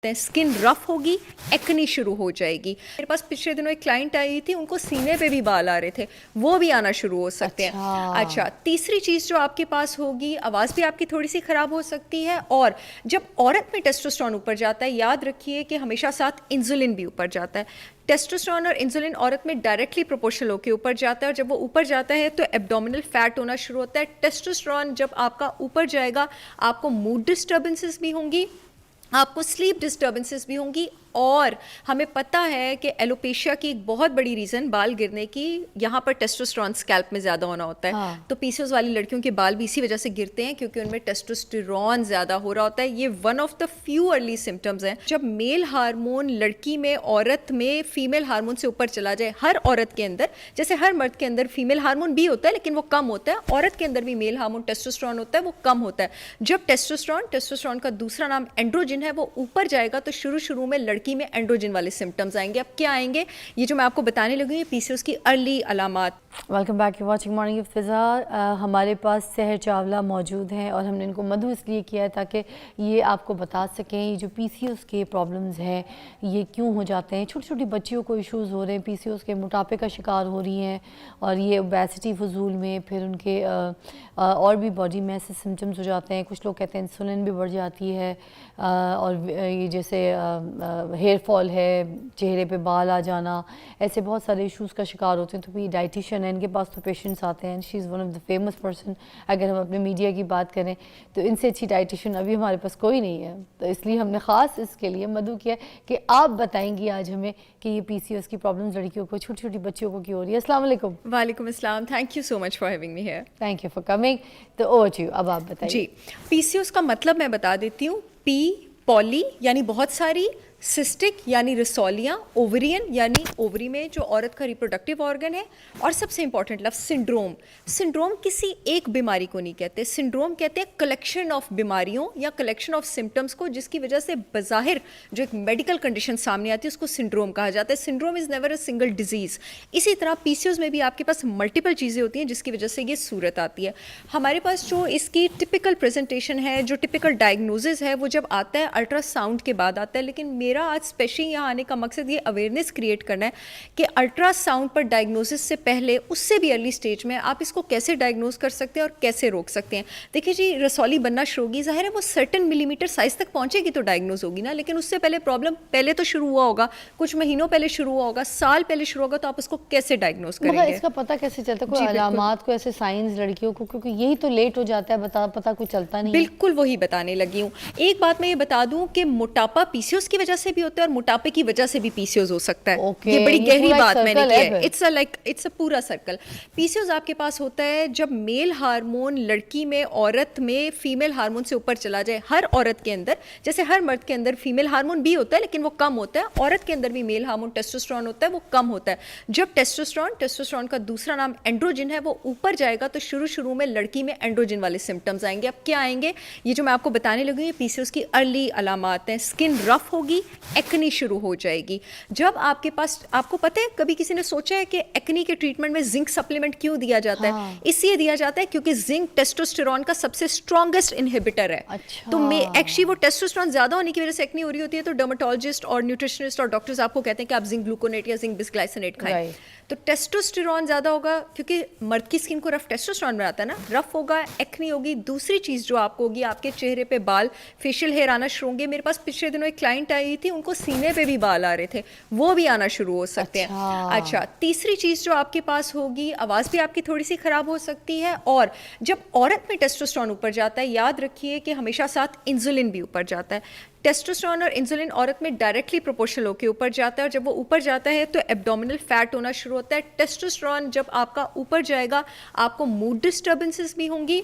Skin rough होगी, acne शुरू हो जाएगी। मेरे पास पिछले दिनों एक क्लाइंट आई थी, उनको सीने पे भी बाल आ रहे थे, वो भी आना शुरू हो सकते हैं। अच्छा, तीसरी चीज़ जो आपके पास होगी, आवाज़ भी आपकी थोड़ी सी ख़राब हो सकती है। और जब औरत में टेस्टोस्टेरोन ऊपर जाता है, याद रखिए कि हमेशा साथ इंसुलिन भी ऊपर जाता है। टेस्टोस्टेरोन और इंसुलिन औरत में डायरेक्टली प्रोपोर्शनल होकर ऊपर जाता है, और जब वो ऊपर जाता है तो एब्डोमिनल फैट होना शुरू होता है। टेस्टोस्टेरोन जब आपका ऊपर जाएगा, आपको मूड डिस्टर्बेंसेस भी होंगी, आपको स्लीप डिस्टर्बेंसेस भी होंगी। और हमें पता है कि एलोपेशिया की एक बहुत बड़ी रीज़न बाल गिरने की, यहाँ पर टेस्टोस्टेरोन स्कैल्प में ज़्यादा होना होता है। तो पीसीओएस वाली लड़कियों के बाल भी इसी वजह से गिरते हैं, क्योंकि उनमें टेस्टोस्टेरोन ज़्यादा हो रहा होता है। ये one of the few early symptoms हैं। जब मेल हार्मोन लड़की में, औरत में फीमेल हार्मोन से ऊपर चला जाए, हर औरत के अंदर, जैसे हर मर्द के अंदर फीमेल हार्मोन भी होता है लेकिन वो कम होता है, औरत के अंदर भी मेल हार्मोन टेस्टोस्टेरोन होता है, वो कम होता है। जब टेस्टोस्टेरोन का दूसरा नाम एंड्रोजन है, वो ऊपर जाएगा तो शुरू में लड़की में एंड्रोजन वाले सिम्टम्स आएंगे। अब क्या आएंगे, ये जो मैं आपको बताने लगी हूँ, ये पीसीओएस की अर्ली अलामात। Welcome back, you watching morning with Fiza. हमारे पास सहर चावला मौजूद हैं और हमने इनको मधु इसलिए किया है ताकि ये आपको बता सकें ये जो पीसीओएस के प्रॉब्लम्स हैं ये क्यों हो जाते हैं। छोटी छोटी बच्चियों को इश्यूज़ हो रहे हैं, पीसीओएस के मोटापे का शिकार हो रही हैं, और ये ओबेसिटी फजूल में फिर उनके और भी बॉडी में ऐसे सिम्टम्स हो जाते हैं। कुछ लोग कहते हैं इंसुलिन भी बढ़ जाती है, और ये जैसे हेयर फॉल है, चेहरे पे बाल आ जाना, ऐसे बहुत सारे इश्यूज़ का शिकार होते हैं। तो भी डाइटिशियन है, इनके पास तो पेशेंट्स आते हैं। She is one of the famous person. अगर हम अपने मीडिया की बात करें तो इनसे अच्छी डाइटिशियन अभी हमारे पास कोई नहीं है, तो इसलिए हमने ख़ास इसके लिए मधु किया कि आप बताएंगी आज हमें कि ये पीसीओएस की प्रॉब्लम्स लड़कियों को, छोटी छोटी बच्चियों को क्यों हो रही है। अस्सलाम वालेकुम। वालेकुम अस्सलाम, thank you so much for having me here. Thank you for coming. तो ओवर टू यू, अब आप बताइए। जी, पीसीओएस का मतलब मैं बता देती हूँ। पी पॉली यानी बहुत सारी, सिस्टिक यानी रसौलियाँ, ओवरियन यानी ओवरी में जो औरत का रिप्रोडक्टिव ऑर्गन है, और सबसे इंपॉर्टेंट लफ्ज़ सिंड्रोम। सिंड्रोम किसी एक बीमारी को नहीं कहते, सिंड्रोम कहते हैं कलेक्शन ऑफ बीमारियों या कलेक्शन ऑफ सिम्टम्स को, जिसकी वजह से बज़ाहिर जो एक मेडिकल कंडीशन सामने आती है उसको सिंड्रोम कहा जाता है। Syndrome is never a single disease. इसी तरह पीसीओएस में भी आपके पास मल्टीपल चीज़ें होती हैं जिसकी वजह से ये सूरत आती है। हमारे पास जो इसकी टिपिकल प्रेजेंटेशन है, जो टिपिकल डायग्नोसिस है, वो जब आता है अल्ट्रासाउंड के बाद आता है। लेकिन मेरा आज स्पेशली यहाँ आने का मकसद ये अवेयरनेस क्रिएट करना है कि अल्ट्रासाउंड पर डायग्नोसिस से पहले, उससे भी अर्ली स्टेज में आप इसको कैसे डायग्नोज कर सकते हैं और कैसे रोक सकते हैं। देखिए जी, रसौली बनना शुरू होगी, ज़ाहिर है वो सर्टेन मिलीमीटर साइज तक पहुँचेगी तो डायग्नोज होगी ना, लेकिन उससे पहले प्रॉब्लम पहले तो शुरू हुआ होगा, कुछ महीनों पहले शुरू हुआ होगा, साल पहले शुरू होगा, तो आप उसको कैसे डायग्नोज करेंगे। इसका पता कैसे चलता है, कोई अलामात को, ऐसे साइंस लड़कियों को, क्योंकि यही तो लेट हो जाता है, पता कुछ चलता नहीं। बिल्कुल वही बताने लगी हूँ। एक बात मैं ये बता दूं कि मोटापा पीसीओएस की वजह से भी होता है और मोटापे की वजह से भी पीसीओएस हो सकता है। ये बड़ी गहरी बात मैंने की है। इट्स अ पूरा सर्कल। पीसीओएस आपके पास होता है जब मेल हार्मोन लड़की में, औरत में फीमेल हार्मोन से ऊपर चला जाए। हर औरत के अंदर, जैसे हर मर्द के अंदर फीमेल हार्मोन भी होता है लेकिन वो कम होता है, औरत के अंदर भी मेल हार्मोन टेस्टोस्टेरोन होता है, वो कम होता है। जब टेस्टोस्टेरोन का दूसरा नाम एंड्रोजन है, वो ऊपर जाएगा तो शुरू में लड़की में एंड्रोजन वाले सिम्टम्स आएंगे। अब क्या आएंगे, ये जो मैं आपको बताने लगी हूँ, ये पीसीओएस की अर्ली अलामात हैं। स्किन रफ होगी, एक्नी शुरू हो जाएगी। जब आपके पास, आपको पता है कभी किसी ने सोचा है कि एक्नी के ट्रीटमेंट में जिंक सप्लीमेंट क्यों दिया जाता है? इसलिए दिया जाता है क्योंकि जिंक टेस्टोस्टेरोन का सबसे स्ट्रॉन्गेस्ट इनहिबिटर है। तो एक्चुअली वो टेस्टोस्टेरोन ज्यादा होने की वजह से एक्नी हो रही होती है, तो डर्मेटोलॉजिस्ट और न्यूट्रिशनिस्ट और डॉक्टर्स आपको कहते हैं कि आप जिंक ग्लूकोनेट या जिंक बिस्ग्लाइसिनेट खाएं। तो टेस्टोस्टेरोन ज़्यादा होगा क्योंकि मर्द की स्किन को रफ टेस्टोस्टेरोन बनाता है ना, रफ होगा, एक्नी होगी। दूसरी चीज़ जो आपको होगी, आपके चेहरे पे बाल, फेशियल हेयर आना शुरू होंगे। मेरे पास पिछले दिनों एक क्लाइंट आई थी, उनको सीने पे भी बाल आ रहे थे, वो भी आना शुरू हो सकते हैं। अच्छा, तीसरी चीज़ जो आपके पास होगी, आवाज़ भी आपकी थोड़ी सी ख़राब हो सकती है। और जब औरत में टेस्टोस्टेरोन ऊपर जाता है, याद रखिए कि हमेशा साथ इंसुलिन भी ऊपर जाता है। टेस्टोस्टेरोन और इंसुलिन औरत में डायरेक्टली प्रोपोर्शनल होकर ऊपर जाता है, और जब वो ऊपर जाता है तो एब्डोमिनल फैट होना शुरू होता है। टेस्टोस्टेरोन जब आपका ऊपर जाएगा, आपको मूड डिस्टर्बेंसेस भी होंगी,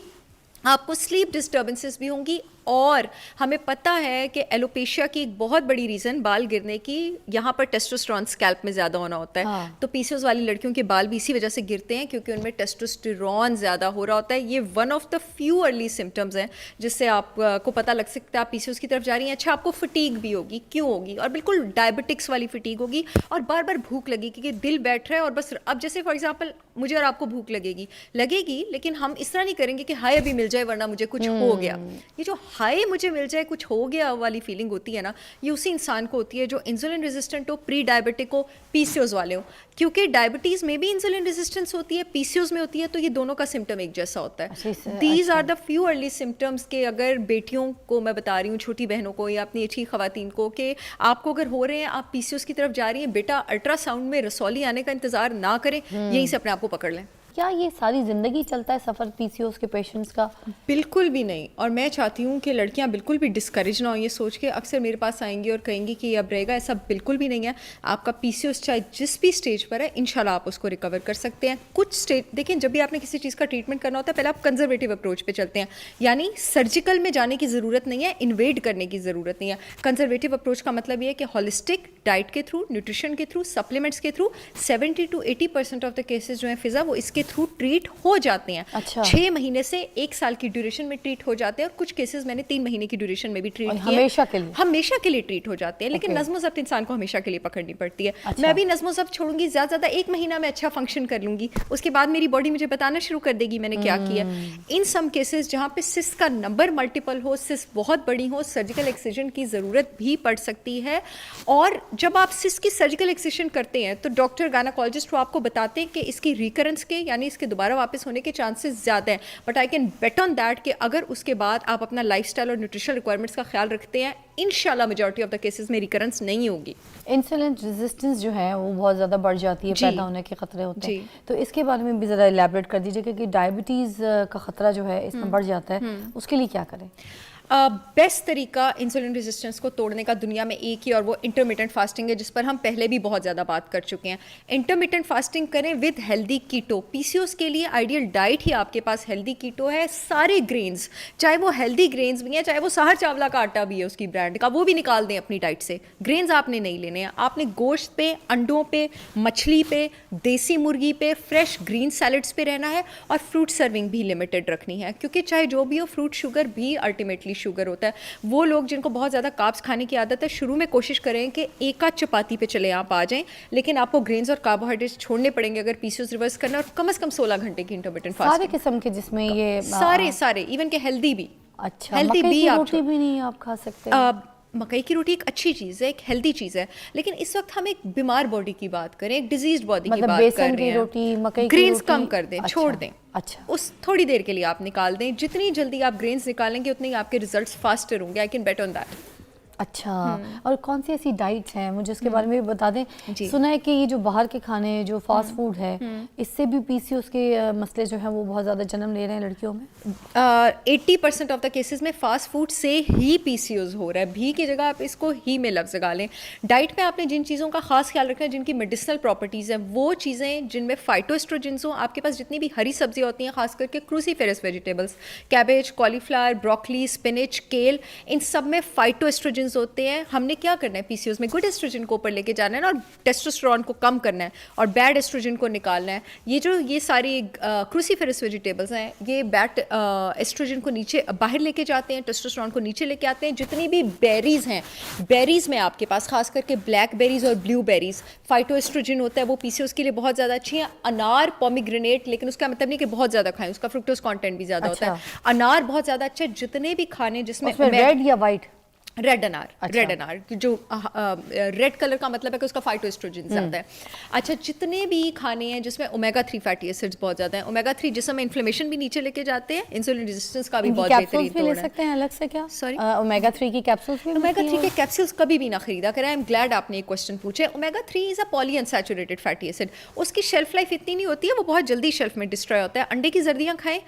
आपको स्लीप डिस्टर्बेंसेस भी होंगी। और हमें पता है कि एलोपेशिया की एक बहुत बड़ी रीज़न बाल गिरने की, यहाँ पर टेस्टोस्टेरोन स्कैल्प में ज़्यादा होना होता है। तो पीसीओएस वाली लड़कियों के बाल भी इसी वजह से गिरते हैं क्योंकि उनमें टेस्टोस्टेरोन ज़्यादा हो रहा होता है। ये one of the few early symptoms हैं जिससे आपको पता लग सकता है आप पीसीओएस की तरफ जा रही हैं। अच्छा, आपको फटीग भी होगी, क्यों होगी? और बिल्कुल डायबिटिक्स वाली फटीग होगी, और बार बार भूख लगेगी क्योंकि दिल बैठ रहा है, और बस अब जैसे फॉर एग्जाम्पल मुझे और आपको भूख लगेगी, लेकिन हम इस तरह नहीं करेंगे कि हाय अभी मिल जाए वरना मुझे कुछ हो गया। ये जो हाई मुझे मिल जाए, कुछ हो गया वाली फीलिंग होती है ना, ये उसी इंसान को होती है जो इंसुलिन रेजिस्टेंट हो, प्री डायबिटिक हो, पीसीओज वाले हो। क्योंकि डायबिटीज़ में भी इंसुलिन रेजिस्टेंस होती है, पीसीओज में होती है, तो ये दोनों का सिम्टम एक जैसा होता है। These are the few early symptoms के अगर बेटियों को मैं बता रही हूँ, छोटी बहनों को या अपनी अच्छी खवातीन को, कि आपको अगर हो रहे हैं, आप पीसीओज की तरफ जा रही हैं, बेटा अल्ट्रासाउंड में रसौली आने का इंतजार ना करें, यहीं से अपने आप को पकड़ लें। क्या ये सारी ज़िंदगी चलता है सफ़र पीसीओएस के पेशेंट्स का? बिल्कुल भी नहीं। और मैं चाहती हूँ कि लड़कियाँ बिल्कुल भी डिस्करेज ना हो ये सोच के अक्सर मेरे पास आएंगी और कहेंगी कि अब रहेगा, ऐसा बिल्कुल भी नहीं है। आपका पीसीओएस चाहे जिस भी स्टेज पर है, इंशाल्लाह आप उसको रिकवर कर सकते हैं। कुछ स्टेज देखें, जब भी आपने किसी चीज़ का ट्रीटमेंट करना होता है, पहले आप कंजर्वेटिव अप्रोच पे चलते हैं, यानी सर्जिकल में जाने की ज़रूरत नहीं है, इन्वेड करने की ज़रूरत नहीं है। कंजर्वेटिव अप्रोच का मतलब ये है कि हॉलिस्टिक डाइट के थ्रू, न्यूट्रिशन के थ्रू, सप्लीमेंट्स के through 70 to 80% of the cases जो हैं फिजा, वो इसके थ्रू ट्रीट हो जाते हैं। अच्छा। 6 महीने से 1 साल की ड्यूरेशन में ट्रीट हो जाते हैं, और कुछ केसेस मैंने 3 महीने की ड्यूरेशन में भी ट्रीट किए, हमेशा के लिए? हमेशा के लिए ट्रीट हो जाते हैं। लेकिन नज़्म ज़ब्त इंसान को हमेशा के लिए पकड़नी पड़ती है। अच्छा। मैं भी नज़्म ज़ब्त छोड़ूंगी, ज़्यादा 1 महीना में अच्छा फंक्शन कर लूंगी, उसके बाद मेरी बॉडी मुझे बताना शुरू कर देगी मैंने क्या किया। इन सम केसेस जहाँ पे सिस्ट का नंबर मल्टीपल हो, सिस्ट बहुत बड़ी हो, सर्जिकल एक्सिजन की ज़रूरत भी पड़ सकती है। और जब आप सिस्ट की सर्जिकल एक्सिजन करते हैं तो डॉक्टर गायनेकोलॉजिस्ट वो आपको बताते हैं कि इसकी रिकरेंस के, यानी इसके दोबारा वापस होने के चांसेस ज़्यादा हैं। But I can bet on that कि अगर उसके बाद आप अपना लाइफस्टाइल और न्यूट्रिशनल रिक्वायरमेंट्स का ख्याल रखते हैं, इंशाल्लाह मेजॉरिटी ऑफ द केसेस में रिकरेंस नहीं होगी। इंसुलिन रेजिस्टेंस जो है वो बहुत ज़्यादा बढ़ जाती है, जी। पैदा होने के खतरे होते जी। हैं, तो इसके बारे में भी ज़रा इलैबोरेट कर दीजिए कि डायबिटीज़ का खतरा जो है इसमें बढ़ जाता है, उसके लिए क्या करें? बेस्ट तरीका इंसुलिन रेजिस्टेंस को तोड़ने का दुनिया में एक ही, और वो इंटरमिटेंट फास्टिंग है, जिस पर हम पहले भी बहुत ज़्यादा बात कर चुके हैं। इंटरमिटेंट फास्टिंग करें विद हेल्दी कीटो। पीसीओएस के लिए आइडियल डाइट ही आपके पास हेल्दी कीटो है। सारे ग्रेन्स, चाहे वो हेल्दी ग्रेन्स भी हैं, चाहे वो सहर चावला का आटा भी है उसकी ब्रांड का, वो भी निकाल दें अपनी डाइट से। ग्रेन्स आपने नहीं लेने हैं, आपने गोश्त पे, अंडों पे, मछली पे, देसी मुर्गी पे, फ्रेश ग्रीन सैलड्स पे रहना है, और फ्रूट सर्विंग भी लिमिटेड रखनी है, क्योंकि चाहे जो भी हो, फ्रूट शुगर भी अल्टीमेटली शुगर होता है। वो लोग जिनको बहुत ज़्यादा कार्ब्स खाने की आदत है, शुरू में कोशिश करें कि एक आध चपाती पे चले आप आ जाएं, लेकिन आपको ग्रेन्स और कार्बोहाइड्रेट्स छोड़ने पड़ेंगे अगर पीसीओएस रिवर्स करना, और कम से कम 16 घंटे की इंटरमिटेंट सारे फास्टिंग। किस्म के जिसमें ये सारे इवन के हेल्दी भी। अच्छा, हेल्दी मकई भी की आप रोटी भी नहीं आप खा सकते? मकई की रोटी एक अच्छी चीज़ है, एक हेल्दी चीज़ है, लेकिन इस वक्त हम एक बीमार बॉडी की बात करें, एक डिजीज्ड बॉडी की मतलब बात बेसन कर रहे की हैं। रोटी, मकई की ग्रेन्स रोटी? कम कर दें, अच्छा, छोड़ दें। अच्छा। उस थोड़ी देर के लिए आप निकाल दें। जितनी जल्दी आप ग्रेन्स निकालेंगे उतने ही आपके रिजल्ट्स फास्टर होंगे। I can bet on that. अच्छा, और कौन सी ऐसी डाइट्स हैं, मुझे उसके बारे में भी बता दें। जी। सुना है कि ये जो बाहर के खाने, जो फास्ट फूड है, इससे भी पीसीओएस के मसले जो हैं वो बहुत ज़्यादा जन्म ले रहे हैं लड़कियों में। 80% ऑफ द केसेस में फास्ट फूड से ही पीसीओएस हो रहा है। भी की जगह आप इसको ही में लफ्ज़ लगा लें। डाइट में आपने जिन चीज़ों का खास ख्याल रखना है, जिनकी मेडिसिनल प्रॉपर्टीज़ हैं, वो चीज़ें जिनमें फाइटोएस्ट्रोजेंस हों। आपके पास जितनी भी हरी सब्जियाँ होती हैं, खास करके cruciferous vegetables, cabbage, cauliflower, broccoli, spinach, केल, इन सब में फाइटोएस्ट्रोजेंस होते हैं। हमने क्या करना है पीसीओएस में, गुड एस्ट्रोजन को ऊपर लेके जाना है और टेस्टोस्टेरोन को कम करना है और बैड एस्ट्रोजन को निकालना है। ये सारी क्रूसीफेरस वेजिटेबल्स हैं, ये बैड एस्ट्रोजन को नीचे बाहर लेके जाते हैं, टेस्टोस्टेरोन को नीचे लेके आते हैं। जितनी भी बेरीज हैं, बेरीज में आपके पास खास करके ब्लैक बेरीज और ब्लू बेरीज, फाइटोएस्ट्रोजन होता है, वो पीसीओएस के लिए बहुत ज़्यादा अच्छी हैं। अनार, पोमीग्रेनेट, लेकिन उसका मतलब नहीं कि बहुत ज़्यादा खाएं, उसका फ्रुक्टोज कंटेंट भी ज़्यादा होता है। अनार बहुत ज़्यादा अच्छा है। जितने भी खाने जिसमें रेड या वाइट, रेड अनार, अच्छा। रेड अनार जो रेड कलर का मतलब है कि उसका फाइटोएस्ट्रोजन ज़्यादा है। अच्छा, जितने भी खाने हैं जिसमें ओमेगा 3 फैटी एसिड्स बहुत ज़्यादा हैं, ओमेगा 3 जिसम में इन्फ्लेमेशन भी नीचे लेके जाते हैं, इंसुलिन रेजिस्टेंस का भी बहुत बेहतरीन भी ले सकते हैं अलग से क्या? सॉरी, ओमेगा 3 की कैप्सूल्स भी ओमेगा 3 के कैप्सूल्स कभी भी ना खरीदा करें। आई एम ग्लैड आपने एक क्वेश्चन पूछे। Omega 3 is a poly unsaturated fatty acid. उसकी शेल्फ लाइफ इतनी नहीं होती है, वो बहुत जल्दी शेल्फ में डिस्ट्रॉय होता है। अंडे की जर्दियाँ खाएं,